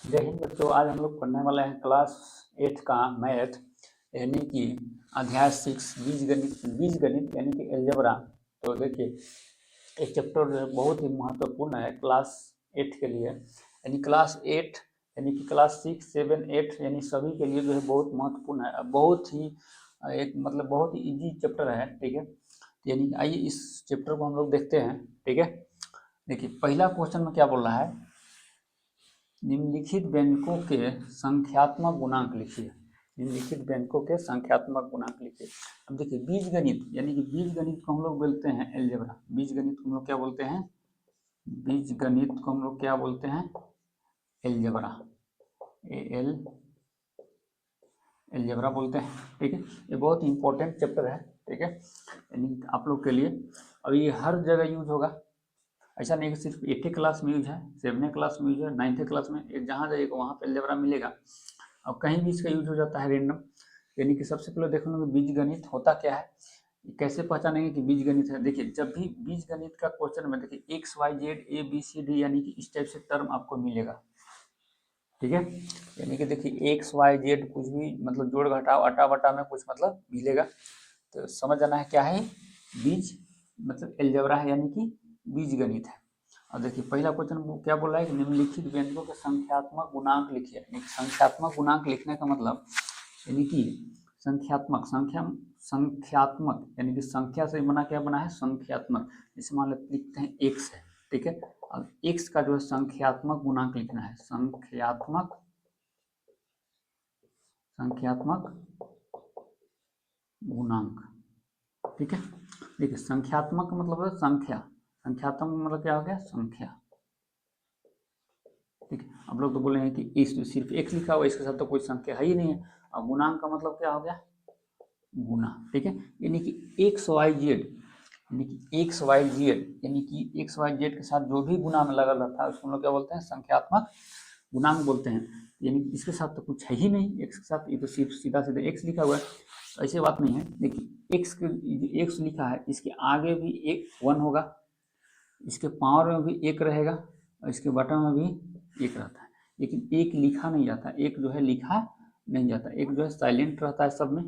जय हिंद बच्चों। आज हम लोग पढ़ने वाले हैं क्लास 8 का मैथ यानी कि अध्याय 6 बीजगणित यानी कि एलजेब्रा। तो देखिए एक चैप्टर जो है बहुत ही महत्वपूर्ण है क्लास 8 के लिए, यानी क्लास 8 यानी कि क्लास 6, 7, 8 यानी सभी के लिए जो है बहुत महत्वपूर्ण है। बहुत ही एक मतलब बहुत ही इजी चैप्टर है, ठीक है। यानी आइए इस चैप्टर को हम लोग देखते हैं, ठीक है। देखिए पहला क्वेश्चन में क्या बोल रहा है, निम्नलिखित व्यंजकों के संख्यात्मक गुणांक लिखिए। निम्नलिखित व्यंजकों के संख्यात्मक गुणांक लिखिए। अब देखिए बीजगणित यानी कि बीजगणित को हम लोग बोलते हैं एलजेब्रा। बीजगणित को हम लोग क्या बोलते हैं, बीजगणित को हम लोग क्या बोलते हैं, एलजेब्रा। एल एलजेब्रा बोलते हैं, ठीक है। ये बहुत इंपॉर्टेंट चैप्टर है, ठीक है, यानी आप लोग के लिए। अब ये हर जगह यूज होगा, ऐसा नहीं कि सिर्फ 8th क्लास में यूज है, 7th क्लास में यूज है, 9th क्लास में, जहाँ जाइएगा वहाँ पे अलजेब्रा मिलेगा। और कहीं भी इसका यूज हो जाता है रेंडम। यानी कि सबसे पहले देख लो बीजगणित होता क्या है, कैसे पहचानेंगे कि बीजगणित है। देखिए जब भी बीजगणित का क्वेश्चन में देखिए X Y Z A B C D यानी कि इस टाइप से टर्म आपको मिलेगा, ठीक है। यानी कि देखिए एक्स वाई जेड कुछ भी मतलब जोड़ घटाव अटा बटा में कुछ मतलब मिलेगा, तो समझ जाना है क्या है बीज मतलब एलजेब्रा है, यानी कि बीजगणित है। और देखिए पहला क्वेश्चन वो क्या बोला है कि निम्नलिखित व्यंजकों के संख्यात्मक गुणांक लिखिए। संख्यात्मक गुणांक लिखने का मतलब यानी कि संख्यात्मक यानी कि संख्या से बना क्या बना है संख्यात्मक। जैसे मान लेते लिखते हैं एक्स है, ठीक है। अब एक्स का जो है संख्यात्मक गुणांक लिखना है, संख्यात्मक गुणांक, ठीक है। देखिए संख्यात्मक मतलब है संख्या, संख्यात्मक मतलब क्या हो गया संख्या, ठीक है। आप लोग तो बोलेंगे कि इस सिर्फ एक्स लिखा हुआ इसके साथ तो कोई संख्या है ही नहीं है। अब गुणांक का मतलब क्या हो गया गुना, ठीक है। यानी कि एक्स वाई जेड यानी कि एक्स वाई जेड यानी कि एक्स वाई जेड के साथ जो भी गुना में लगा रहता है उसको हम लोग क्या बोलते हैं संख्यात्मक गुणांक बोलते हैं। यानी इसके साथ तो कुछ है ही नहीं, एक्स के साथ ये तो सिर्फ सीधा सीधा एक्स लिखा हुआ है, तो ऐसी बात नहीं है। देखिए एक्स लिखा है, इसके आगे भी एक 1 होगा, इसके पावर में भी एक रहेगा और इसके बटन में भी एक रहता है, लेकिन एक लिखा नहीं जाता, एक जो है लिखा नहीं जाता, एक जो है साइलेंट रहता है सब में।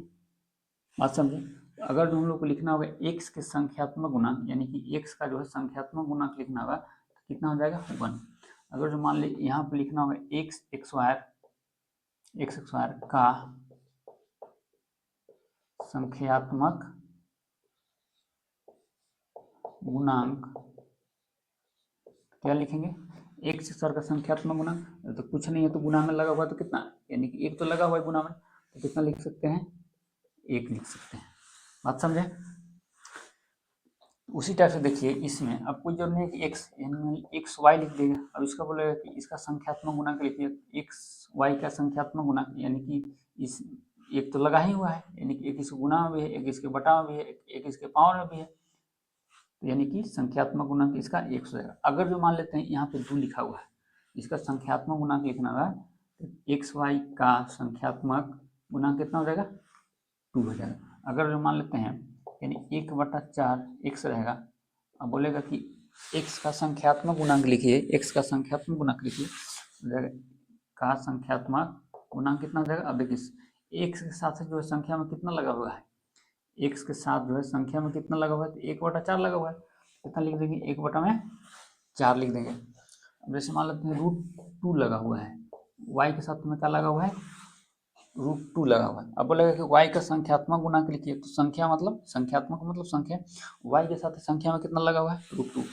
बात समझे। तो अगर जो हम लोग को लिखना होगा एक्स के संख्यात्मक गुणांक यानी कि एक्स का जो है संख्यात्मक गुणांक लिखना होगा तो कितना हो जाएगा 1। अगर जो मान ली यहाँ पे लिखना होगा एक्स स्क्वायर का संख्यात्मक गुणांक क्या लिखेंगे, एक्स स्क्वायर का संख्यात्मक गुणांक, तो कुछ नहीं है तो गुना में लगा हुआ तो कितना, यानी कि एक तो लगा हुआ है गुना में, तो कितना लिख सकते हैं एक लिख सकते हैं। बात समझे। उसी टाइप से देखिए इसमें अब कोई जरूरी नहीं है कि एक्स वाई लिख देगा। अब इसका बोलेगा कि इसका संख्यात्मक गुणांक लिखिए, एक्स वाई का संख्यात्मक गुणांक यानी कि इस एक तो लगा ही हुआ है, यानी कि एक इसके गुना में भी है, एक इसके बटा में भी है, एक इसके पावर में भी है, तो यानी कि संख्यात्मक गुणांक इसका 1 हो जाएगा। अगर जो मान लेते हैं यहाँ पे 2 लिखा हुआ है, इसका संख्यात्मक गुणांक लिखना होगा तो एक्स वाई का संख्यात्मक गुणांक कितना हो जाएगा 2 हो जाएगा। अगर जो मान लेते हैं यानी 1/4 एक्स रहेगा, अब बोलेगा कि एक्स का संख्यात्मक गुणांक लिखिए, एक्स का संख्यात्मक गुणांक लिखिए, का संख्यात्मक गुणांक कितना हो जाएगा। अब देखिए एक्स के साथ जो है संख्या में कितना लगा हुआ है, एक्स के साथ जो है संख्या में कितना लगा हुआ है तो 1/4 लगा हुआ है, कितना लिख देंगे 1/4 लिख देंगे। अब जैसे मान लेते हैं √2 लगा हुआ है, वाई के साथ में क्या लगा हुआ है √2 लगा हुआ है। अब बोलेगा कि y का संख्यात्मक गुणांक लिखिए, तो संख्या मतलब संख्यात्मक मतलब संख्या, y के साथ संख्या में कितना लगा हुआ है √2,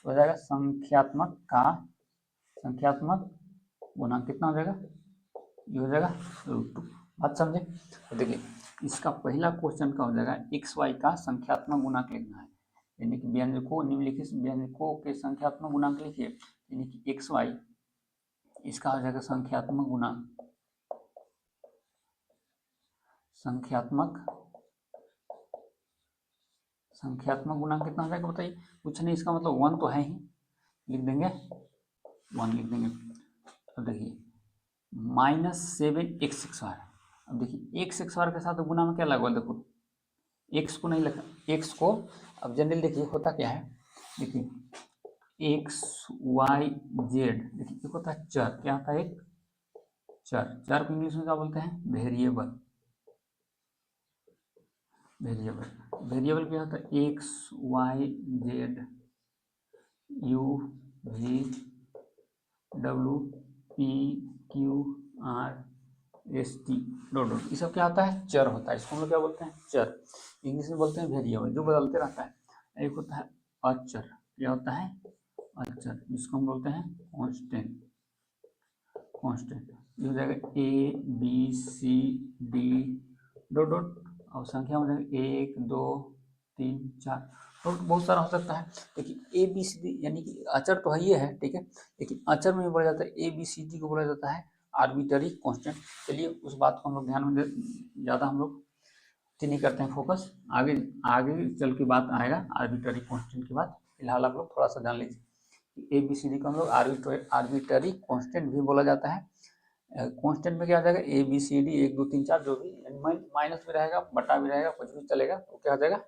हो जाएगा संख्यात्मक का संख्यात्मक गुणांक कितना हो जाएगा, ये हो जाएगा √2। बात समझे। तो देखिए इसका पहला क्वेश्चन का हो जाएगा एक्स वाई का संख्यात्मक गुणांक लिखना है, यानी कि व्यंजकों निम्नलिखित व्यंजकों के संख्यात्मक गुणांक लिखिए, यानी कि एक्स वाई इसका हो जाएगा संख्यात्मक गुणांक, संख्यात्मक गुणांक कितना हो जाएगा बताइए, कुछ नहीं इसका मतलब 1 तो है ही, लिख देंगे 1 लिख देंगे। तो देखिए -7 एक्स स्क्वायर, अब देखिए एक्स स्क्वायर के साथ गुना में क्या लगा हुआ, देखो एक्स को नहीं लिखा, एक्स को अब जनरल देखिए होता क्या है, देखिए एक्स वाई जेड, देखिए एक होता है चर, क्या होता है एक चर को इंग्लिश में क्या बोलते हैं? वेरिएबल। वेरिएबल क्या होता है? X Y Z U V W P Q R S T dot, ये सब क्या होता है? चर होता है। इसको हम लोग क्या बोलते हैं? चर। इंग्लिश में बोलते हैं वेरिएबल, जो बदलते रहता है। एक होता है अचर। क्या होता है? अचर, जिसको हम बोलते हैं कांस्टेंट। ये हो जाएगा A B C D dot dot, और संख्या हो जाएगा 1 2 3 4 डॉट, बहुत सारा हो सकता है। लेकिन ए बी सी डी यानी कि अचर तो है, ये है ठीक है, लेकिन अचर में बोला जाता है ए बी सी डी को बोला जाता है आर्बिट्ररी कांस्टेंट। चलिए उस बात को हम लोग ध्यान में ज़्यादा हम लोग नहीं करते हैं फोकस, आगे आगे चल के बात आएगा आर्बिट्ररी कांस्टेंट के बाद। फिलहाल आप लोग थोड़ा सा जान लीजिए ए बी सी डी को हम लोग आर्बिट्ररी कांस्टेंट भी बोला जाता है। कांस्टेंट में क्या आ जाएगा? ए बी सी डी 1 2 3 4 जो भी, माइनस भी रहेगा, बटा भी रहेगा, कुछ भी चलेगा, तो क्या आ जाएगा?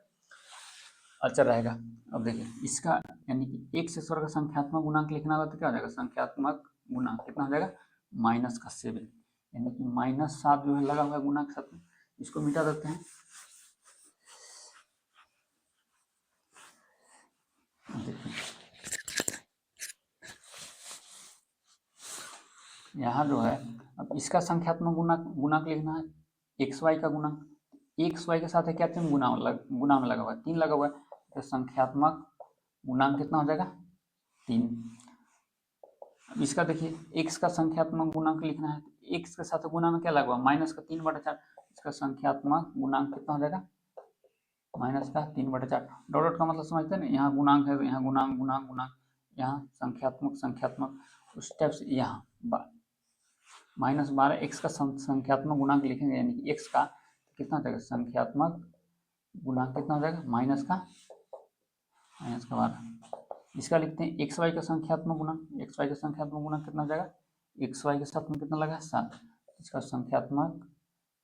अचर रहेगा। अब देखिए इसका यानी कि एक से स्वर का संख्यात्मक गुणांक लिखना होगा तो क्या हो जाएगा? संख्यात्मक गुणांक कितना हो जाएगा? -7, यानी कि -7 जो है लगा हुआ है गुणांक के साथ में, इसको मिटा देते हैं। देखिए यहाँ जो है, अब इसका संख्यात्मक गुणांक लिखना है, एक्स वाई का गुणांक, एक्स वाई के साथ है क्या? गुना में लगा हुआ है, 3 लगा हुआ है, तो संख्यात्मक गुणांक कितना हो जाएगा? 3। अब इसका देखिए एक्स का संख्यात्मक गुणांक लिखना है, एक्स के साथ गुना में क्या लगा हुआ? -3/4। इसका संख्यात्मक गुणांक कितना हो जाएगा? -3/4। डॉट का मतलब समझते हैं ना, यहाँ गुणांक है तो यहाँ गुणांक गुणांक गुणांक, यहाँ संख्यात्मक उस टाइप से यहाँ -12 एक्स का संख्यात्मक गुणांक लिखेंगे, यानी कि एक्स का कितना हो जाएगा? संख्यात्मक गुणांक कितना हो जाएगा? -12। इसका लिखते हैं एक्स वाई का संख्यात्मक गुणांक, एक्स वाई का संख्यात्मक गुणांक कितना हो जाएगा? एक्स वाई के साथ में कितना लगा है? 7। इसका संख्यात्मक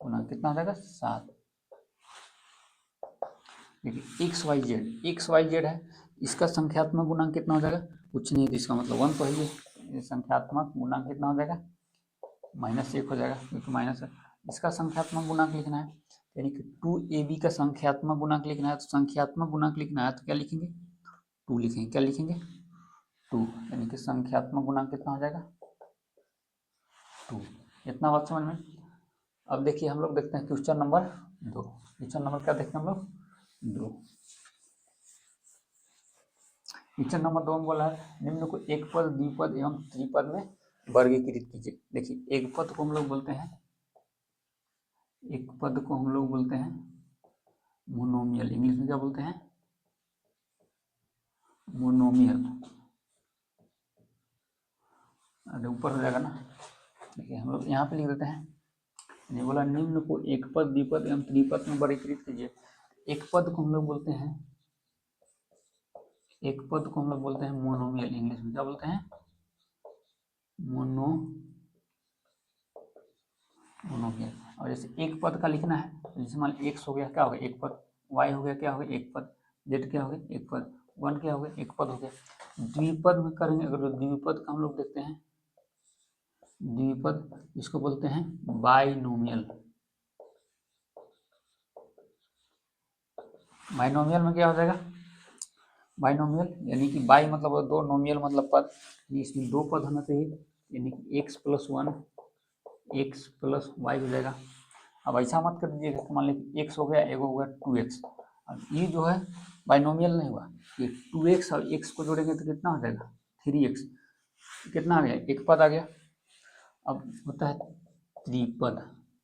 गुणांक कितना हो जाएगा? 7। देखिए एक्स वाई जेड है, इसका संख्यात्मक गुणांक कितना हो जाएगा? कुछ नहीं, तो इसका मतलब 1 तो है ये। संख्यात्मक गुणांक कितना हो जाएगा? -1 हो जाएगा, क्योंकि माइनस है। इसका संख्यात्मक गुणांक लिखना है, यानी कि 2ab का संख्यात्मक गुणांक लिखना है, तो संख्यात्मक गुणांक लिखना है तो क्या लिखेंगे? 2 लिखेंगे। क्या लिखेंगे? 2, यानी कि संख्यात्मक गुणांक कितना हो जाएगा? 2। इतना बात समझ में। अब देखिए हम लोग देखते हैं क्वेश्चन नंबर 2। क्वेश्चन नंबर क्या देखते हैं हम लोग? 2। क्वेश्चन नंबर 2 में बोला है निम्न को एक पद, द्विपद एवं त्रिपद में वर्गीकृत कीजिए। देखिए एक पद को हम लोग बोलते हैं, एक पद को हम लोग बोलते हैं मोनोमियल। इंग्लिश में क्या बोलते हैं? मोनोमियल। अरे ऊपर हो जाएगा ना, देखिए हम लोग यहाँ पे लिख देते हैं। ये बोला निम्न को एक पद, द्विपद एवं त्रिपद में वर्गीकृत कीजिए। एक पद को हम लोग बोलते हैं, एक पद को हम लोग बोलते हैं मोनोमियल। इंग्लिश में क्या बोलते हैं? मोनोमियल। और जैसे एक पद का लिखना है, जैसे मान लीजिए एक्स हो गया, क्या हो गया? एक पद। वाई हो गया, क्या हो गया? एक पद। जेड क्या हो गया? एक पद। 1 क्या हो गया? एक पद हो गया। द्विपद में करेंगे, अगर द्विपद का हम लोग देखते हैं, द्विपद इसको बोलते हैं बाइनोमियल। बाइनोमियल में क्या हो जाएगा? बाइनोमियल यानी कि बाई मतलब 2, नोमियल मतलब पद, इसमें 2 पद होना चाहिए, यानी कि x+1 x+y हो जाएगा। अब ऐसा मत कर दीजिएगा कि मान लीजिए x हो गया, एगो हो गया 2x। अब ये जो है बाइनोमियल नहीं हुआ, ये 2x और x को जोड़ेंगे तो कितना हो जाएगा? 3x। कितना आ गया? एक पद आ गया। अब होता है त्रिपद।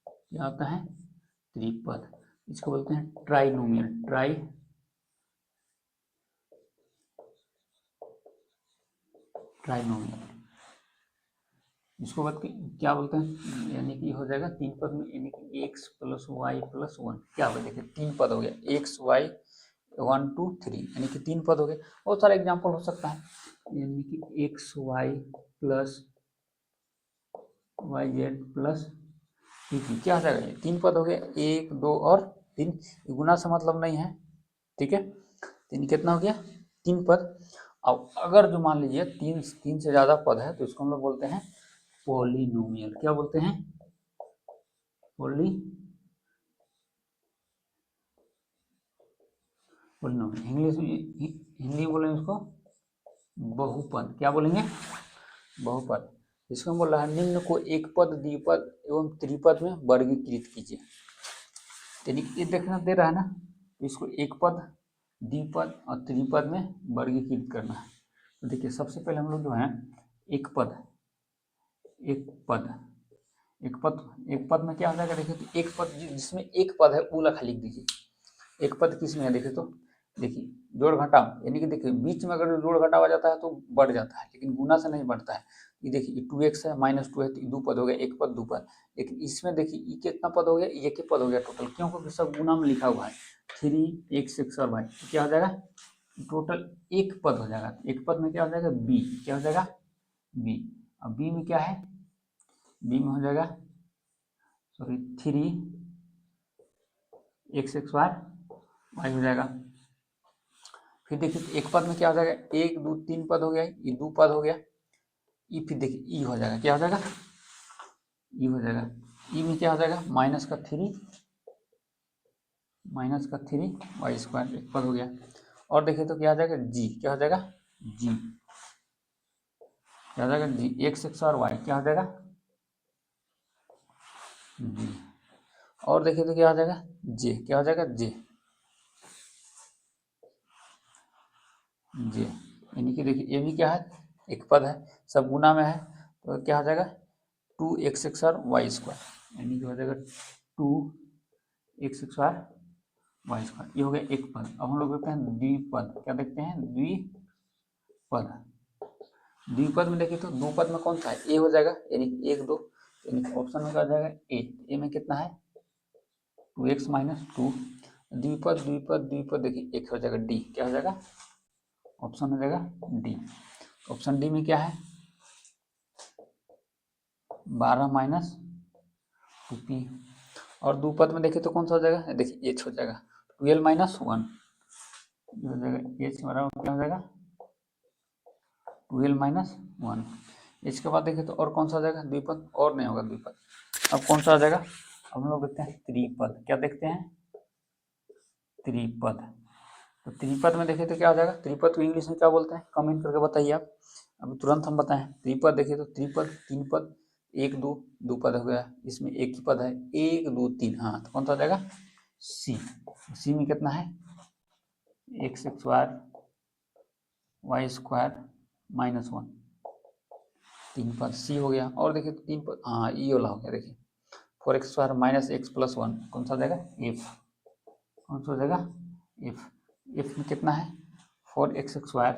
क्या होता है? त्रिपद। इसको बोलते हैं ट्राइनोमियल। ट्राइनोमियल इसको क्या बोलते हैं? यानी कि हो जाएगा 3 पद में, यानी कि x+y+1 क्या होगा? देखिए 3 पद हो गया, x y 1 2 3, यानी कि 3 पद हो गए। बहुत सारा एग्जाम्पल हो सकता है, यानी कि X Y plus Y Z plus क्या हो जाएगा? 3 पद हो गए, 1 2 और 3। गुना से मतलब नहीं है, ठीक है। 3 कितना हो गया? 3 पद। अब अगर जो मान लीजिए 3 से ज़्यादा पद है तो इसको हम लोग बोलते हैं पॉलिनोमियल। क्या बोलते हैं? होली इंग्लिश में हिंदी बोलेंगे उसको बहुपद। क्या बोलेंगे? बहुपद। इसमें बोल रहा है निम्न को एक पद, द्विपद एवं त्रिपद में वर्गीकृत कीजिए। यानी ये देखना दे रहा है ना, इसको एक पद, द्विपद और त्रिपद में वर्गीकृत करना है। तो देखिए सबसे पहले हम लोग जो है एक पद एक पद में क्या हो जाएगा देखिए, तो एक पद जिसमें एक पद है वो लिखा लिख दीजिए। एक पद किस में है देखिए, तो देखिए जोड़ घटाव, यानी कि देखिए बीच में अगर जोड़ घटाव आ जाता है तो बढ़ जाता है, लेकिन गुना से नहीं बढ़ता है। ये देखिए 2x है -2 है, तो दो पद हो गया, एक पद दो पद। लेकिन इसमें देखिए ये कितना पद हो गया, ये एक ही पद हो गया टोटल, क्यों? क्योंकि सब गुना में लिखा हुआ है 3x और y, तो क्या हो जाएगा टोटल एक पद हो जाएगा। एक पद में क्या हो जाएगा b, क्या हो जाएगा b। अब b में क्या है, b में हो जाएगा सॉरी 3x y हो जाएगा। फिर देखिए एक पद में क्या हो जाएगा, 1 2 3 पद हो गया, ये दो पद हो गया। ई फिर देखिए ई हो जाएगा, क्या हो जाएगा ई हो जाएगा। ई में क्या हो जाएगा -3 एक पद हो गया। और देखिए तो क्या हो जाएगा जी, क्या हो जाएगा जी, क्या हो जाएगा जी, x और y क्या हो जाएगा जी। और देखिए तो क्या हो जाएगा जे, क्या हो जाएगा जे जे। यानी कि देखिए ये भी क्या है एक पद है, सब गुना में है, तो क्या हो जाएगा 2x और y², यानी कि हो जाएगा 2x और y²। ये हो गया एक पद। अब हम लोग देखते हैं द्विपद। क्या देखते हैं द्विपद। द्विपद में देखिए तो दो पद में कौन सा है, ए हो जाएगा, यानी 1 2, यानी ऑप्शन में क्या हो जाएगा ए में कितना है 2x - 2। द्विपद द्विपद द्विपद देखिए एक हो जाएगा डी, क्या हो जाएगा ऑप्शन हो जाएगा डी। ऑप्शन डी में क्या है 12 - 2p। और द्विपद में देखिए तो कौन सा हो जाएगा, देखिए एच हो जाएगा 12 - 1 हो जाएगा, एच बराबर क्या हो जाएगा 12 - 1। इसके बाद देखिए तो और कौन सा हो जाएगा द्विपद, और नहीं होगा द्विपद। अब कौन सा आ जाएगा, अब हम लोग देखते हैं त्रिपद। क्या देखते हैं त्रिपद। तो त्रिपद में देखिए तो क्या हो जाएगा, त्रिपद को इंग्लिश में क्या बोलते हैं कमेंट करके बताइए आप, अभी तुरंत हम बताएं। त्रिपद देखिए तो त्रिपद तीन पद, 1 2 दो पद हो गया, इसमें एक ही पद है 1 2 3, हाँ तो कौन सा हो जाएगा सी। सी में कितना है x² y² -1, तीन पद सी हो गया। और देखिए तीन पद, हाँ ई वाला हो गया, देखिए 4x² - x + 1 कौन सा हो जाएगा एफ, कौन सा हो जाएगा एफ। एफ में कितना है 4x²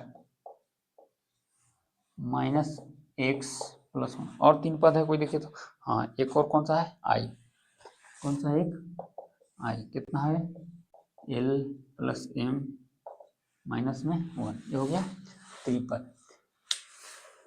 -x + 1, और तीन पद है कोई देखिए तो, हाँ एक और कौन सा है आई, कौन सा है एक आई, कितना है l + m -1, ये हो गया त्रिपद।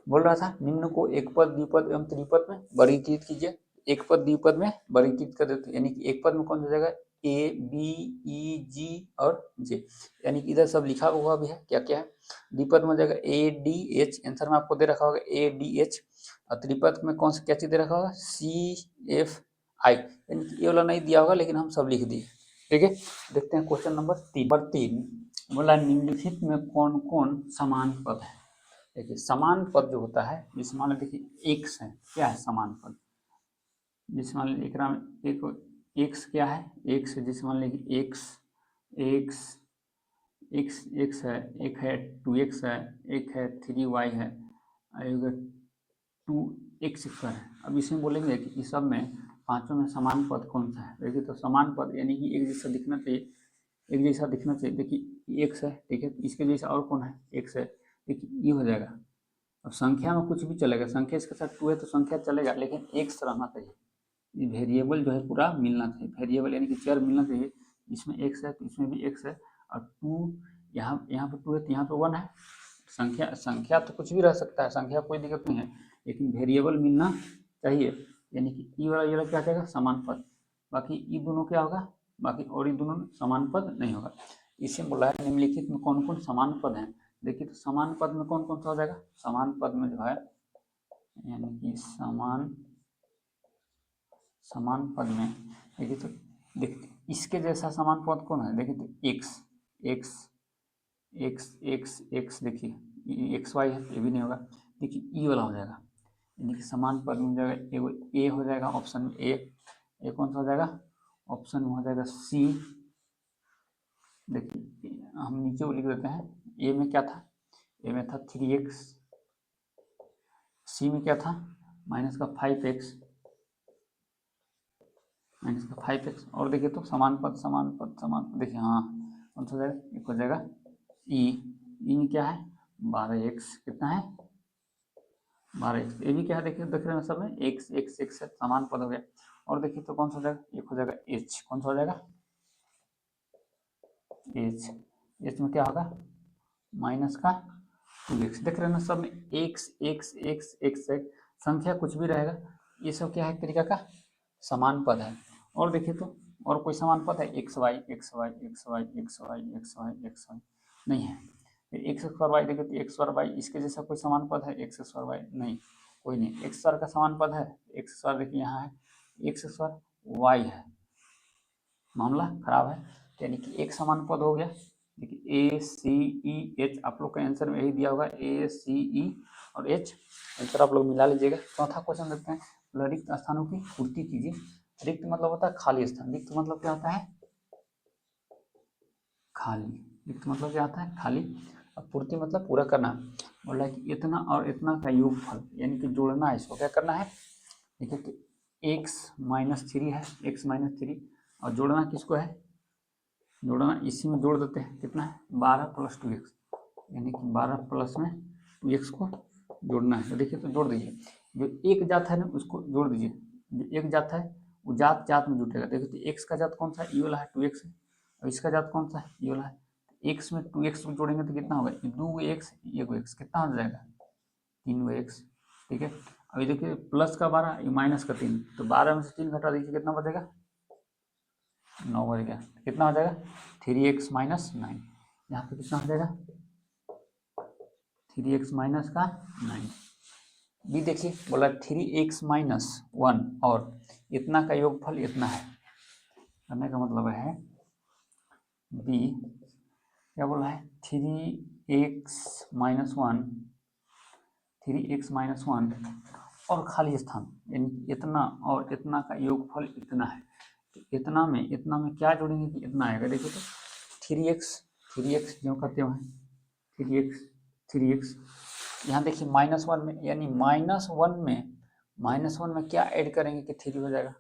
बोल रहा था निम्न को एक पद द्विपद एवं त्रिपद में वर्गीकृत कीजिए। एक पद द्विपद में वर्गीकृत कर देते, यानी कि एक पद में कौन सा जाएगा ए बी ई जी और जे, यानी कि इधर सब लिखा हुआ भी है क्या क्या है। द्विपद में जाएगा ए डी एच, आंसर में आपको दे रखा होगा ए डी एच। और त्रिपद में कौन सा क्या चीज दे रखा होगा सी एफ आई, यानी कि ये वाला नहीं दिया होगा लेकिन हम सब लिख दिए। ठीक है, देखते हैं क्वेश्चन नंबर 3 बोला निम्नलिखित में कौन कौन समान पद है। देखिए समान पद जो होता है, जिस मान लो देखिए एक्स है, क्या है समान पद, जिस मान लो एक एक्स क्या है एक्स, जिस मान लीजिए एक्स एक्स एक्स एक्स है, एक है 2x है, एक है 3y है, और 2x² है। अब इसमें बोलेंगे कि इस सब में पांचों में समान पद कौन सा है। देखिए तो समान पद यानी कि एक जैसा दिखना चाहिए, एक जैसा दिखना चाहिए। देखिए एक्स है, ठीक है, इसके जैसा और कौन है एक्स है, देखिए ये हो जाएगा। अब संख्या में कुछ भी चलेगा, संख्या इसके साथ 2 है तो संख्या चलेगा, लेकिन एक्स रहना चाहिए, ये वेरिएबल जो है पूरा मिलना चाहिए, वेरिएबल यानी कि चर मिलना चाहिए। इसमें एक्स है तो इसमें भी एक्स है, और 2 यहाँ यहाँ पे 2 है तो यहाँ पे 1 है। संख्या संख्या तो कुछ भी रह सकता है, संख्या कोई दिक्कत नहीं है, लेकिन वेरिएबल मिलना चाहिए। यानी कि ई वाला ये वाला क्या कहेगा समान पद, बाकी ई दोनों क्या होगा, बाकी और ये दोनों समान पद नहीं होगा। इसे बोला है निम्नलिखित में कौन कौन समान पद हैं। देखिए तो समान पद में कौन कौन सा हो जाएगा, समान पद में जो है यानी कि समान समान पद में देखिए तो देखिए इसके जैसा समान पद कौन है, देखिए तो x x x x x, देखिए एक्स वाई है, ये भी नहीं होगा। देखिए ई वाला हो जाएगा, यानी कि समान पद में हो जाएगा एगो ए हो जाएगा ऑप्शन में ए कौन सा हो जाएगा, ऑप्शन में हो जाएगा सी। देखिए हम नीचे वो लिख देते हैं, ए में क्या था, ए में था 3x, सी में क्या था माइनस का 5x, माइनस का 5x। और देखिए तो समान पद समान पद समान पद, देखिए हाँ कौन सा हो जाएगा, एक हो जाएगा ई में क्या है 12x, कितना है 12x। ये भी क्या है देखिए देख रहे हैं सब में एक्स एक्स एक्स है, समान पद हो गया। और देखिए तो कौन सा हो जाएगा, एक हो जाएगा एच, कौन सा हो जाएगा एच, एच में क्या होगा माइनस का 2x। देख रहे हैं ना सब में एक्स एक्स एक्स एक्स संख्या कुछ भी रहेगा, ये सब क्या है एक तरीका का समान पद है। और देखिए तो और कोई समान पद है, X Y X Y X Y X Y X Y X Y नहीं है। एक्स स्क्वायर वाई देखिए तो एक्स स्क्वायर वाई, इसके जैसा कोई समान पद है एक्स स्क्वायर वाई, नहीं कोई नहीं। एक्स स्क्वायर का समान पद है एक्स स्क्वायर, देखिए यहाँ है एक्स स्क्वायर वाई है, मामला खराब है। यानी कि एक समान पद हो गया। देखिए ए सी ई एच, आप लोग का आंसर में यही दिया होगा ए सी ई और एच, आंसर आप लोग मिला लीजिएगा। चौथा क्वेश्चन देखते हैं, रिक्त स्थानों की पूर्ति कीजिए। रिक्त मतलब होता है खाली स्थान, रिक्त मतलब क्या होता है खाली, रिक्त मतलब क्या होता है खाली, और पूर्ति मतलब पूरा करना। बोला कि इतना और इतना का योगफल, यानी कि जोड़ना है, इसको क्या करना है, देखिए तो एक्स माइनस थ्री है, एक्स माइनस थ्री, और जोड़ना किसको है, जोड़ना इसी में जोड़ देते हैं, कितना है 12 प्लस 2x, यानी कि 12 प्लस में 2x को जोड़ना है। तो देखिए तो जोड़ दीजिए, जो एक जात है ना उसको जोड़ दीजिए, जो एक जात है वो जात जात में जुटेगा। देखिए तो एक्स का जात कौन सा है, ई वाला है 2x है, और इसका जात कौन सा है ई वाला है। एक्स में 2x को जोड़ेंगे तो कितना होगा, दो एक्स एक एक्स, कितना हो जाएगा 3x, ठीक है। अभी देखिए प्लस का 12 माइनस का 3, तो 12 में से 3 घटा दीजिए, कितना बचेगा 9 बच गया, कितना हो जाएगा 3x माइनस 9, यहाँ पे कितना हो जाएगा 3x माइनस का 9। बी देखिए बोला 3x माइनस 1 और इतना का योगफल इतना है, करने का मतलब है बी क्या बोला है 3x माइनस 1, 3x माइनस 1 और खाली स्थान, यानी इतना और इतना का योगफल इतना है। तो इतना में क्या जोड़ेंगे कि इतना आएगा, देखो तो 3x जो करते हुए 3x यहाँ देखिए माइनस 1 में, यानी माइनस वन में क्या ऐड करेंगे कि 3 हो जाएगा,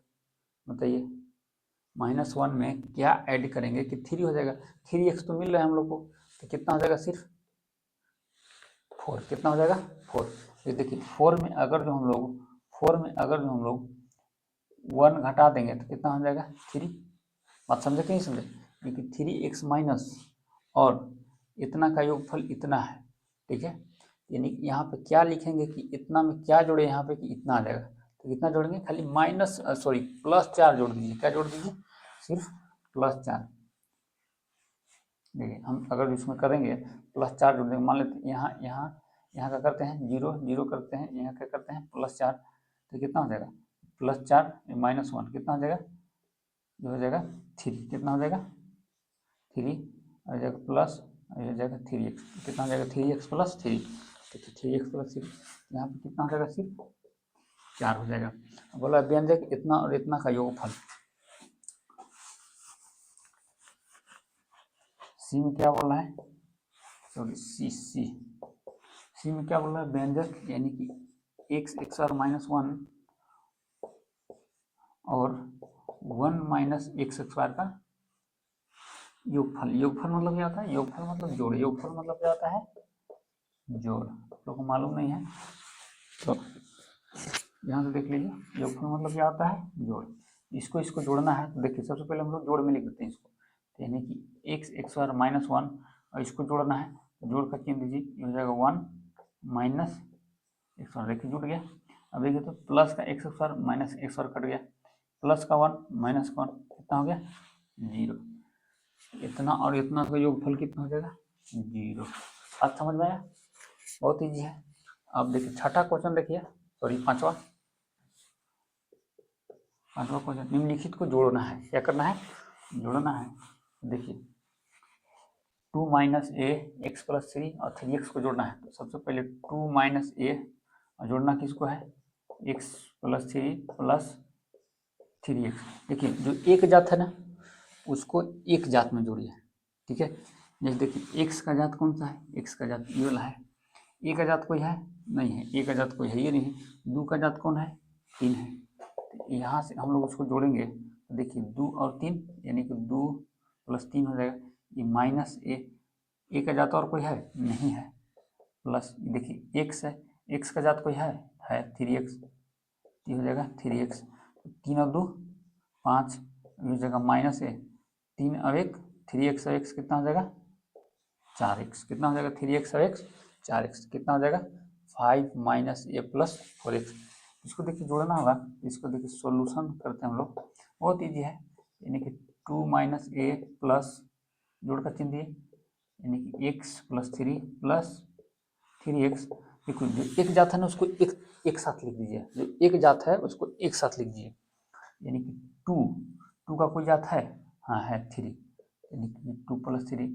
बताइए माइनस 1 में क्या ऐड करेंगे कि 3 हो जाएगा। 3x तो मिल रहा है हम लोग को, तो कितना हो जाएगा सिर्फ 4, कितना हो जाएगा 4। ये देखिए 4 में अगर जो हम लोग 1 घटा देंगे तो कितना हो जाएगा 3, बात समझे कि नहीं समझे, क्योंकि 3x माइनस और इतना का योगफल इतना है, ठीक है। यानी यहाँ पे क्या लिखेंगे कि इतना में क्या जोड़े यहाँ पे कि इतना आ जाएगा, तो कितना जोड़ेंगे खाली प्लस 4 जोड़ दीजिए, क्या जोड़ दीजिए सिर्फ प्लस 4। देखिए हम अगर इसमें करेंगे प्लस 4 जोड़ देंगे, मान लेते यहाँ क्या करते हैं जीरो करते हैं, यहाँ क्या करते हैं प्लस 4, तो कितना हो जाएगा प्लस 4 माइनस 1, कितना हो जाएगा जो हो जाएगा 3, कितना हो जाएगा 3 हो जाएगा प्लस हो जाएगा 3x, कितना हो जाएगा 3x प्लस 3, तो 3x प्लस 3 यहाँ पे कितना हो जाएगा सिर्फ 4 हो जाएगा। बोला व्यंजक इतना और इतना का योगफल, सी में क्या बोला है, सॉरी सी में क्या बोल रहा है व्यंजक, यानी कि एक्स और माइनस 1 और 1 माइनस एक्स स्क्वायर का योगफल मतलब क्या होता है, योगफल मतलब जोड़, योगफल मतलब क्या होता है जोड़, आप लोग को मालूम नहीं है तो यहाँ से देख लीजिए योगफल मतलब क्या होता है जोड़। इसको जोड़ना है तो देखिए सबसे पहले हम लोग जोड़ में लिख देते हैं इसको, तो यानी कि एक्स स्क्वायर माइनस 1 और इसको जोड़ना है तो जोड़ का चिन्ह दीजिए, ये हो जाएगा 1 माइनस एक्स स्क्वायर, देखिए जुड़ गया। अब देखिए तो प्लस का x square minus x square cut गया, प्लस का 1 माइनस का 1 कितना हो गया 0, इतना और इतना का योगफल कितना हो जाएगा 0। बात समझ में आया, बहुत ईजी है। अब देखिए छठा क्वेश्चन देखिए, सॉरी पांचवा पांचवा क्वेश्चन, निम्नलिखित को जोड़ना है। क्या करना है? जोड़ना है। देखिए 2 माइनस ए एक्स प्लस 3 और 3x को जोड़ना है। तो सबसे पहले 2 माइनस ए और जोड़ना किसको है? x plus 3 plus 3x। देखिए जो एक जात है ना उसको एक जात में जोड़िए, ठीक है। जैसे देखिए x का जात कौन सा है? x का जात ये वाला है। ए का जात कोई है? नहीं है। ए का जात कोई है ये नहीं है। 2 का जात कौन है? 3 है। तो यहाँ से हम लोग उसको जोड़ेंगे तो देखिए 2 और 3 यानी कि 2 प्लस 3 हो जाएगा। ये माइनस ए का जात और कोई है? नहीं है। प्लस देखिए x है, x का जात कोई है? 3x, ये हो जाएगा 3x। 3 और 2 5, हो जाएगा माइनस ए 3 और 1 3x और x कितना हो जाएगा? 4x। कितना हो जाएगा? 3x और x 4x। कितना हो जाएगा? 5 माइनस ए प्लस 4x। इसको देखिए जोड़ना होगा। इसको देखिए सॉल्यूशन करते हैं हम लोग, बहुत ईजी है। यानी कि 2 माइनस ए प्लस जोड़ का चिन्ह दिए यानी कि x प्लस 3 प्लस 3x। देखो जो एक जात है ना उसको एक साथ लिख दीजिए। जो एक जात है उसको एक साथ लिख दीजिए। यानी कि 2 का कोई जात है? हाँ है 3, यानी कि 2 प्लस 3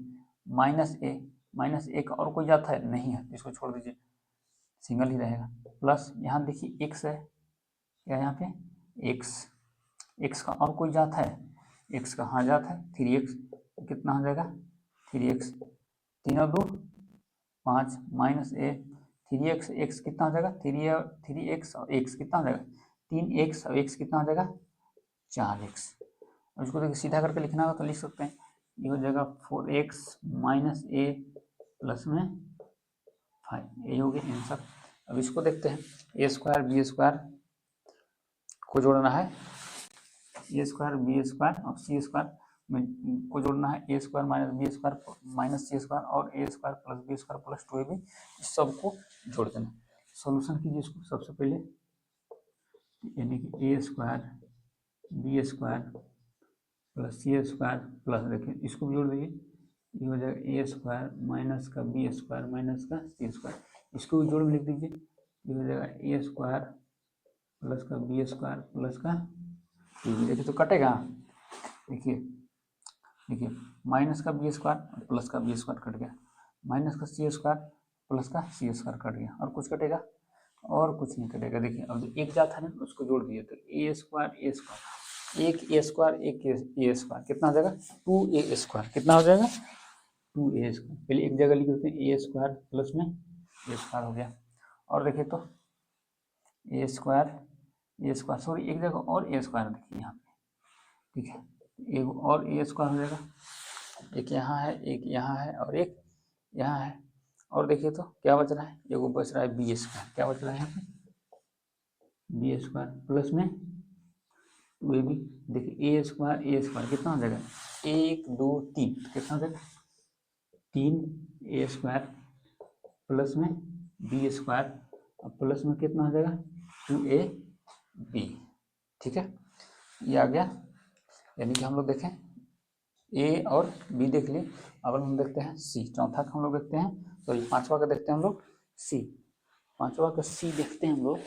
माइनस ए का और कोई जात है? नहीं है। इसको छोड़ दीजिए, सिंगल ही रहेगा। प्लस यहाँ देखिए x है, क्या यहाँ पे x का और कोई जात है? x का हाँ जात है 3x। कितना हो जाएगा? 3x। 3 और 2 5 माइनस ए 3x x कितना हो जाएगा? 3x और x कितना हो जाएगा? 3x और x कितना हो जाएगा? 4x। और इसको देखिए सीधा करके लिखना होगा तो लिख सकते हैं। ये हो जाएगा 4x माइनस ए प्लस में 5। ये हो गया आंसर। अब इसको देखते हैं। ए स्क्वायर बी स्क्वायर को जोड़ना है। ए स्क्वायर बी स्क्वायर और सी स्क्वायर को जोड़ना है। A square minus B square minus C square और A square plus B square plus 2ab, इस सबको जोड़ देना। सॉल्यूशन कीजिए इसको सबसे पहले, यानी कि ए स्क्वायर बी स्क्वायर प्लस सी स्क्वायर प्लस, देखिए इसको भी जोड़ दीजिए। ये हो जाएगा ए स्क्वायर माइनस का बी स्क्वायर माइनस का सी स्क्वायर, इसको भी जोड़ में लिख दीजिए। ये हो जाएगा ए स्क्वायर प्लस का बी स्क्वायर प्लस का देखिए तो कटेगा। देखिए माइनस का बी स्क्वायर प्लस का बी स्क्वायर कट गया, माइनस का सी स्क्वायर प्लस का सी स्क्वायर कट गया, और कुछ कटेगा? और कुछ नहीं कटेगा। देखिए अब जो एक जात है ना उसको जोड़ दिए तो ए स्क्वायर एक ए स्क्वायर एक ए स्क्वायर कितना हो जाएगा? 2a square. कितना हो जाएगा? 2a square. पहले एक जगह लिख देते हैं ए स्क्वायर प्लस में ए स्क्वायर हो गया। और देखिए तो ए स्क्वायर सॉरी एक जगह और ए स्क्वायर देखिए यहाँ पे, ठीक है। एक और ए स्क्वायर हो जाएगा, एक यहाँ है एक यहाँ है और एक यहाँ है। और देखिए तो क्या बच रहा है? एगो बच रहा है बी स्क्वायर। क्या बच रहा है यहाँ पे? बी स्क्वायर प्लस में 2ab। देखिए ए स्क्वायर कितना हो जाएगा? 1 2 3 कितना हो जाएगा? 3a स्क्वायर प्लस में बी स्क्वायर और प्लस में कितना हो जाएगा? 2ab, ठीक है। ये आ गया। यानी कि हम लोग देखें ए और बी देख लिए। अब हम देखते हैं सी। चौथा का हम लोग देखते हैं, तो पांचवा का देखते हैं हम लोग सी। पांचवा का सी देखते हैं हम लोग।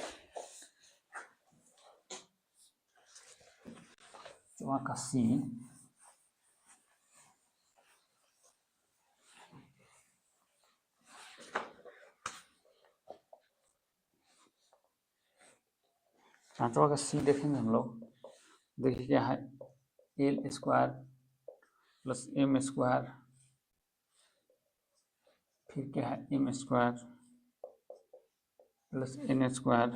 पांचवा का सी देखेंगे हम लोग। देखिए क्या है? L square plus M square, फिर क्या है? M square plus N square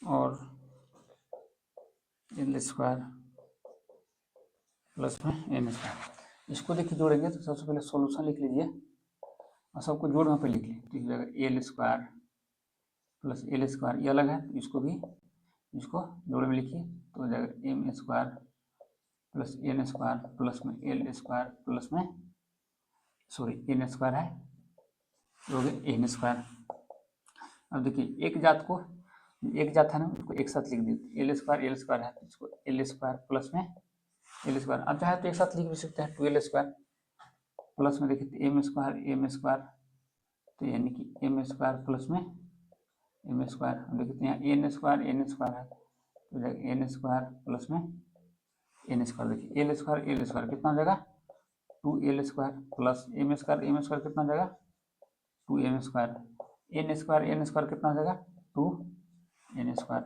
और एल स्क्वायर प्लस में एन स्क्वायर। इसको देखिए जोड़ेंगे तो सबसे पहले सॉल्यूशन लिख लीजिए और सबको जोड़ में पे लिख लीजिए। तो जाएगा L square plus L square, ये अलग है तो इसको जोड़ में लिखिए तो हो जाएगा M square plus N square plus में एल स्क्वायर प्लस में सॉरी एन स्क्वायर है तो हो गया एन स्क्वायर। अब देखिए एक जात है ना उसको एक साथ लिख दिए। एल स्क्वायर है तो इसको एल स्क्वायर प्लस में एल स्क्वायर, अब चाहे तो एक साथ लिख भी सकते हैं 2l स्क्वायर प्लस में देखिए एम स्क्वायर तो यानी कि एम स्क्वायर प्लस में एम स्क्वायर, हम देखते हैं एन स्क्वायर है तो एन स्क्वायर प्लस में एन स्क्वायर, देखिए एल स्क्वायर कितना हो जाएगा 2l square plus M square कितना हो जाएगा 2m स्क्वायर, एन स्क्वायर कितना हो जाएगा 2n स्क्वायर।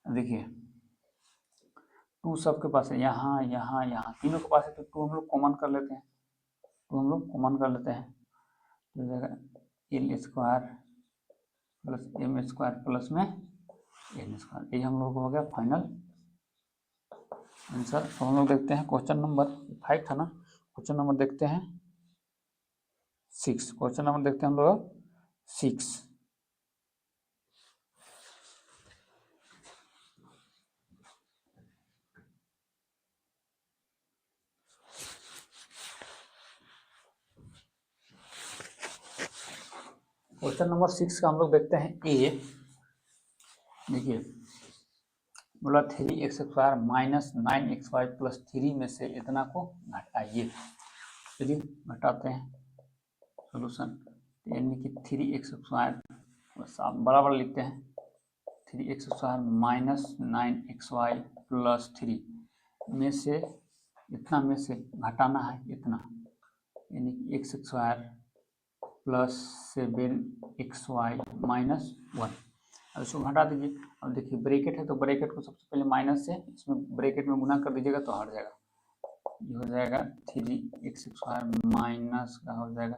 देखिए 2 सबके पास है, यहाँ यहाँ यहाँ तीनों के पास है तो 2 हम लोग कॉमन कर लेते हैं, तो जाएगा L square plus M square plus में एन स्क्वायर। ये हम लोग हो गया फाइनल आंसर। तो हम लोग देखते हैं क्वेश्चन नंबर 5 था ना, क्वेश्चन नंबर देखते हैं 6, क्वेश्चन नंबर देखते हैं हम लोग 6। क्वेश्चन नंबर 6 का हम लोग देखते हैं ए। देखिए बोला 3x square minus 9xy plus 3 में से इतना को घटाइए। चलिए घटाते हैं सोल्यूशन, यानी कि 3x स्क्वायर बराबर लिखते हैं 3x square minus 9xy plus 3 में से इतना में से घटाना है इतना, यानी कि x square plus 7xy minus 1। अब इसको घटा दीजिए। अब देखिए ब्रैकेट है तो ब्रैकेट को सबसे पहले माइनस से इसमें ब्रैकेट में गुना कर दीजिएगा तो हट जाएगा, ये हो जाएगा 3x स्क्वायर माइनस का हो जाएगा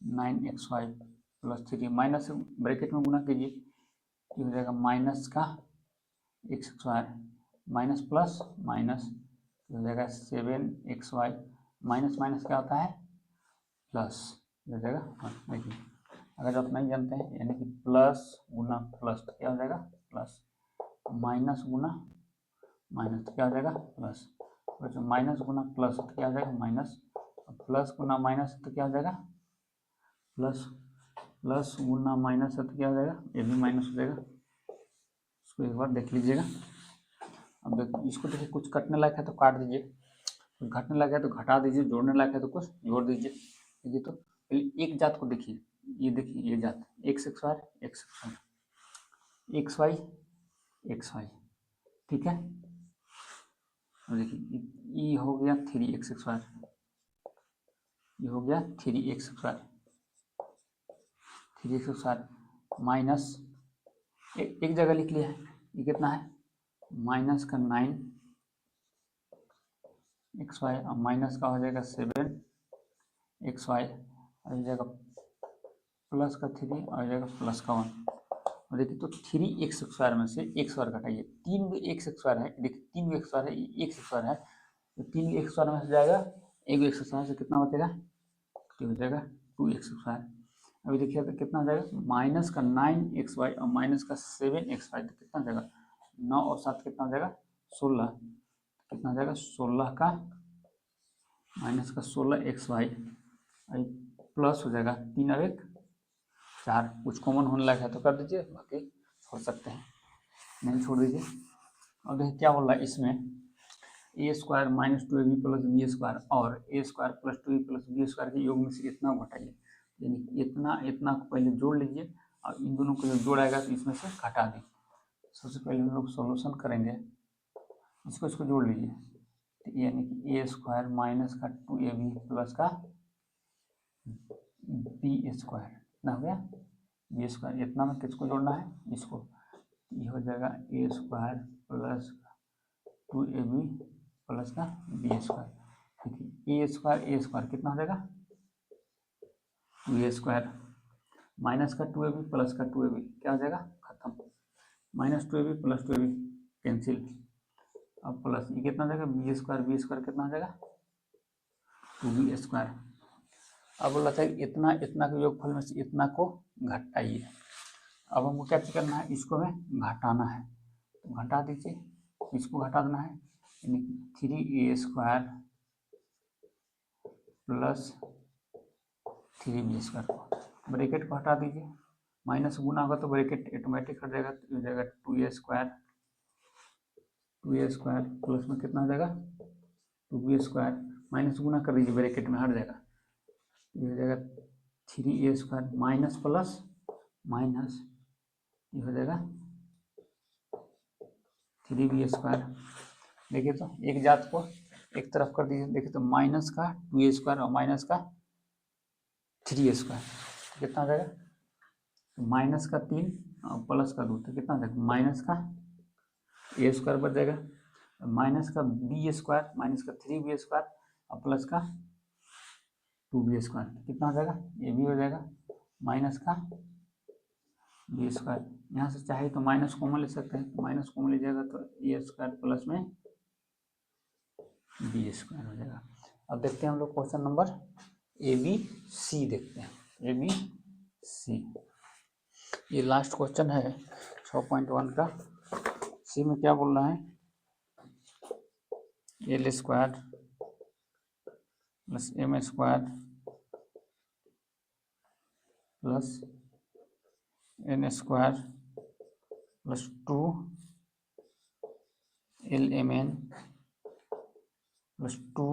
9xy प्लस 3, माइनस से ब्रैकेट में गुना कीजिए, ये हो जाएगा माइनस का x square minus plus minus हो जाएगा 7xy माइनस माइनस क्या होता है प्लस, हो जाएगा। देखिए अगर आप नहीं जानते हैं यानी कि प्लस गुना प्लस तो क्या हो जाएगा प्लस, माइनस गुना माइनस तो क्या हो जाएगा प्लस, तो माइनस गुना प्लस तो क्या हो जाएगा माइनस, प्लस गुना माइनस तो क्या हो जाएगा प्लस, प्लस गुना माइनस है तो क्या हो जाएगा ये भी माइनस हो जाएगा। इसको एक बार देख लीजिएगा। अब देखिए इसको देखिए कुछ कटने लायक है तो काट दीजिए, कुछ घटने लायक है तो घटा दीजिए, जोड़ने लायक है तो कुछ जोड़ दीजिए। देखिए तो पहले एक जात को देखिए, ये देखिए ये जात एक्स स्क्वायर एक्स वाई ठीक है। देखिए ये हो गया 3x स्क्वायर, ये हो गया 3x स्क्वायर माइनस एक जगह लिख लिया है, ये कितना है माइनस का 9xy और माइनस का हो जाएगा 7xy और जाएगा प्लस का 3 और जाएगा प्लस का 1। और देखिए तो 3x स्क्वायर में से एक स्क्वायर घटाइए, 3x स्क्वायर है, देखिए 3x स्क्वायर है, एक स्क्वायर है तो 3x स्क्वायर में से जाएगा एक एक्स स्क्वायर से कितना बचेगा तो हो जाएगा 2x स्क्वायर। अभी देखिए तो कितना हो जाएगा माइनस का 9xy और माइनस का 7xy तो कितना हो जाएगा 9 और 7 कितना हो जाएगा 16, कितना हो जाएगा 16 का माइनस का 16xy प्लस हो जाएगा 3 और 1 4, कुछ कॉमन होने लगा है तो कर दीजिए, बाकी छोड़ सकते हैं नहीं छोड़ दीजिए। और देखिए क्या बोल रहा है इसमें A square minus 2ab plus B square और A square plus 2b plus B square के योग में से इतना घटाइए, यानी इतना को पहले जोड़ लीजिए और इन दोनों को जब जोड़ाएगा तो इसमें से घटा दी। सबसे पहले हम लोग सॉल्यूशन करेंगे, इसको जोड़ लीजिए, यानी कि ए स्क्वायर माइनस का 2ab प्लस का बी स्क्वायर कितना हो गया बी स्क्वायर, इतना में किसको जोड़ना है इसको, ये हो जाएगा ए स्क्वायर प्लस 2ab प्लस का बी स्क्वायर। देखिए ए स्क्वायर कितना हो जाएगा 2a स्क्वायर माइनस का 2ab प्लस का 2ab क्या हो जाएगा खत्म, minus 2ab plus 2ab cancel, अब प्लस ये कितना हो जाएगा बी स्क्वायर कितना हो जाएगा 2b स्क्वायर। अब बोला था इतना के योगफल में से इतना को घटाइए। अब हमको क्या करना है इसको हमें घटाना है, तो घटा दीजिए, इसको घटा देना है, यानी 3a square plus 3b square को ब्रैकेट को हटा दीजिए, माइनस गुना होगा तो ब्रैकेट ऑटोमेटिक हट जाएगा, तो हो जाएगा 2a स्क्वायर प्लस में कितना हो जाएगा 2b स्क्वायर, माइनस गुना कर दीजिए ब्रैकेट में हट जाएगा, ये हो जाएगा 3a square minus plus minus ये हो जाएगा 3b²। देखिए तो एक जात को एक तरफ कर दीजिए, देखिए तो माइनस का 2a² और माइनस का 3a², कितना हो जाएगा? माइनस का 3 और प्लस का 2, तो कितना हो जाएगा? माइनस का a² बच जाएगा, माइनस का b² माइनस का 3b² और प्लस का 2b², कितना हो जाएगा? ये भी हो जाएगा माइनस का b²। यहाँ से चाहे तो माइनस कॉमन ले सकते हैं, तो माइनस कॉमन लीजिएगा तो a² प्लस में b² हो जाएगा। अब देखते हैं हम लोग क्वेश्चन नंबर ABC देखते हैं, ABC ये लास्ट क्वेश्चन है 6.1 का। सी में क्या बोल रहा है? l² plus m² plus n² plus 2 lmn plus 2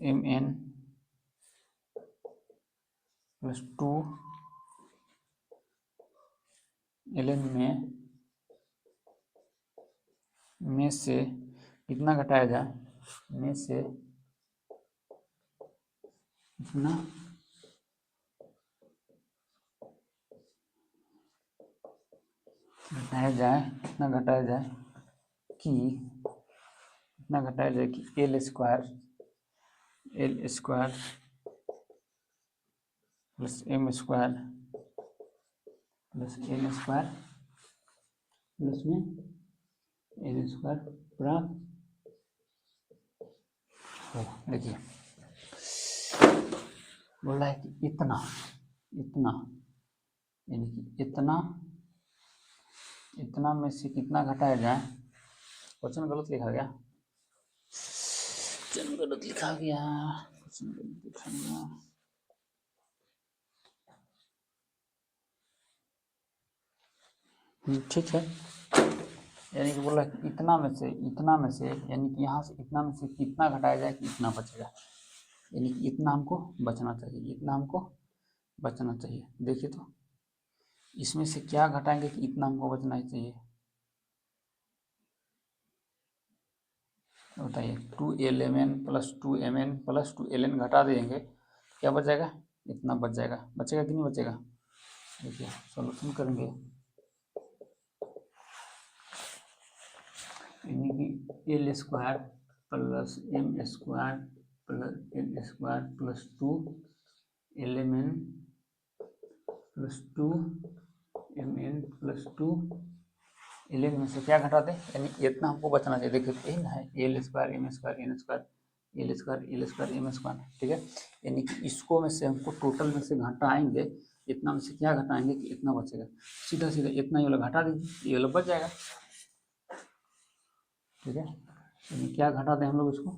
mn plus 2 ln में से कितना घटाया जाए? में से कितना घटाया जाए, कितना घटाया जाए कि कितना घटाया जाए कि l² plus m² plus n² plus में n² प्राप्त हो। देखिए बोल रहा है कि इतना यानी कि इतना में से कितना घटाया जाए। क्वेश्चन गलत लिखा गया, क्वेश्चन गलत लिखा गया। ठीक है, यानी कि बोला इतना में से यानी कि यहाँ से इतना में से कितना घटाया जाए कि इतना बचेगा, यानी कि इतना हमको बचना चाहिए, देखिए तो इसमें से क्या घटाएंगे कि इतना हमको बचना ही चाहिए, बताइए। 2lmn plus 2mn plus 2ln घटा देंगे, क्या बचेगा? इतना बच जाएगा, बचेगा कि नहीं बचेगा? देखिए सॉल्यूशन करेंगे, यानी कि l² plus m² plus n² plus 2 lmn plus 2 mn plus 2 ln में से क्या घटा दें, यानी इतना हमको बचना चाहिए। देखिए n है l² m² n² l² m², ठीक है। यानी कि इसको में से हमको टोटल में से घटाएंगे, इतना में से क्या घटाएंगे कि इतना बचेगा, सीधा सीधा इतना ये वाला घटा दीजिए, ये वाला बच जाएगा, ठीक है। यानी क्या घटा दें हम लोग इसको,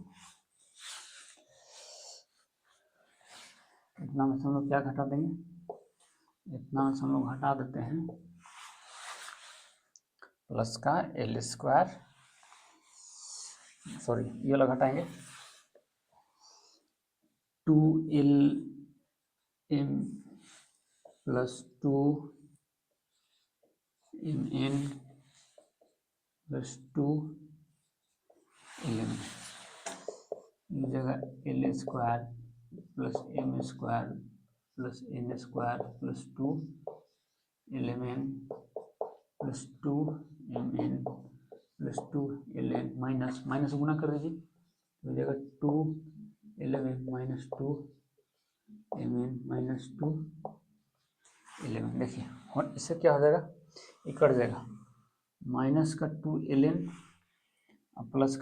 इतना में से हम लोग क्या घटा देंगे, इतना में से हम लोग घटा देते हैं प्लस का l², सॉरी ये वाला घटाएंगे 2lm plus 2mn plus 2lm जगह l² plus m² plus n² plus 2lmn plus 2mn plus 2ln minus गुना कर दीजिए, तो जगह 2lmn minus 2mn minus 2ln। देखिए और इससे क्या हो जाएगा, ये कट जाएगा, माइनस का 2ln प्लस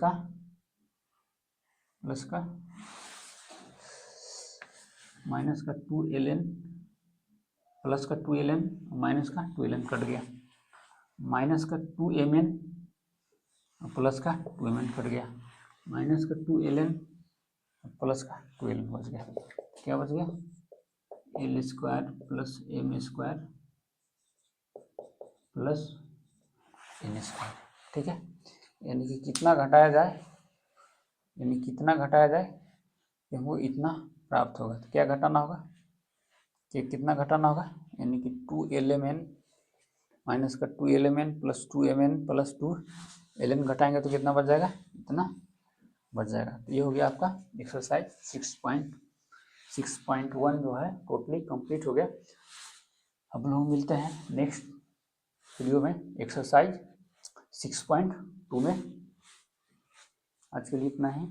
का माइनस का 2ln प्लस का 2ln माइनस का 2ln कट गया, माइनस का 2mn प्लस का 2mn कट गया, माइनस का 2ln प्लस का 2ln बच गया, क्या बच गया? l² plus m² plus n², ठीक है। यानी कि कितना घटाया जाए, कि हमको इतना प्राप्त होगा, तो क्या घटाना होगा? कि कितना घटाना होगा, यानी कि 2lmn माइनस का 2lmn plus 2mn plus 2ln घटाएंगे तो कितना बच जाएगा, इतना बच जाएगा। तो ये हो गया आपका एक्सरसाइज 6.1 जो है टोटली कंप्लीट हो गया। अब लोग मिलते हैं नेक्स्ट वीडियो में एक्सरसाइज 6.2 में। आज के लिए इतना ही।